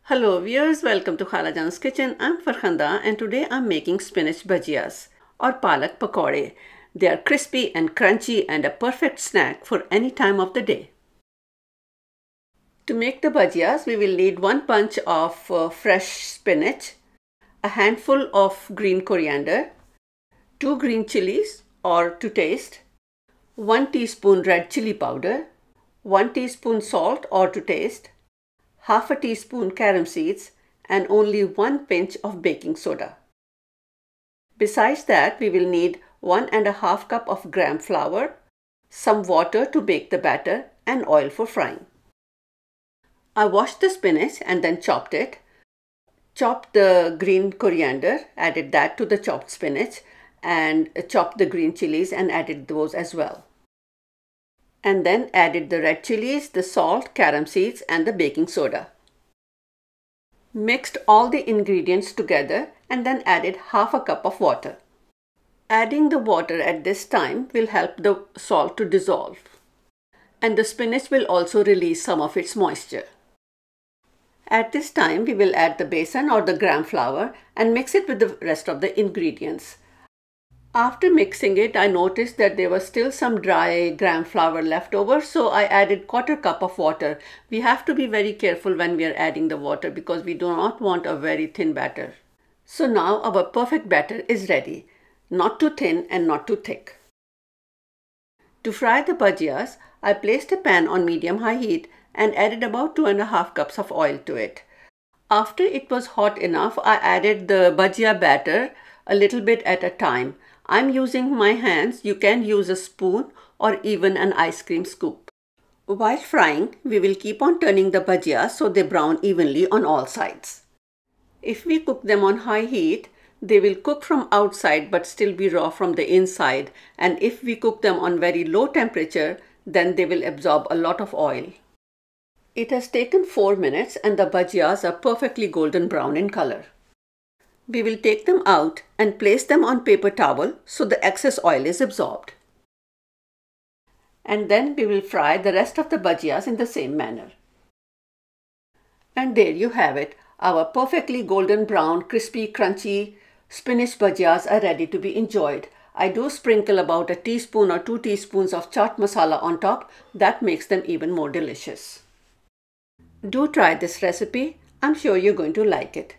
Hello viewers, welcome to Khalajan's kitchen. I'm Farhanda and today I'm making spinach bhajias or Palak Pakoray. They are crispy and crunchy and a perfect snack for any time of the day. To make the bhajias, we will need one bunch of fresh spinach, a handful of green coriander, 2 green chilies or to taste, 1 teaspoon red chilli powder, 1 teaspoon salt or to taste, half a teaspoon carom seeds, and only 1 pinch of baking soda. Besides that, we will need 1½ cup of gram flour, some water to bake the batter, and oil for frying. I washed the spinach and then chopped it. Chopped the green coriander, added that to the chopped spinach, and chopped the green chilies and added those as well. And then added the red chilies, the salt, carom seeds, and the baking soda. Mixed all the ingredients together and then added half a cup of water. Adding the water at this time will help the salt to dissolve, and the spinach will also release some of its moisture. At this time, we will add the besan or the gram flour and mix it with the rest of the ingredients. After mixing it, I noticed that there was still some dry gram flour left over, so I added 1/4 cup of water. We have to be very careful when we are adding the water because we do not want a very thin batter. So now our perfect batter is ready, not too thin and not too thick. To fry the bhajias, I placed a pan on medium-high heat and added about 2½ cups of oil to it. After it was hot enough, I added the bhajia batter a little bit at a time. I'm using my hands. You can use a spoon or even an ice cream scoop. While frying, we will keep on turning the bhajias so they brown evenly on all sides. If we cook them on high heat, they will cook from outside but still be raw from the inside. And if we cook them on very low temperature, then they will absorb a lot of oil. It has taken 4 minutes and the bhajias are perfectly golden brown in color. We will take them out and place them on paper towel so the excess oil is absorbed. And then we will fry the rest of the bhajias in the same manner. And there you have it. Our perfectly golden brown, crispy, crunchy spinach bhajias are ready to be enjoyed. I do sprinkle about a teaspoon or 2 teaspoons of chaat masala on top. That makes them even more delicious. Do try this recipe. I'm sure you're going to like it.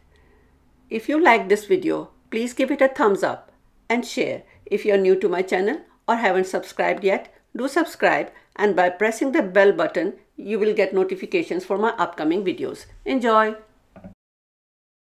If you like this video, please give it a thumbs up and share. If you're new to my channel or haven't subscribed yet, do subscribe, and by pressing the bell button, you will get notifications for my upcoming videos. Enjoy!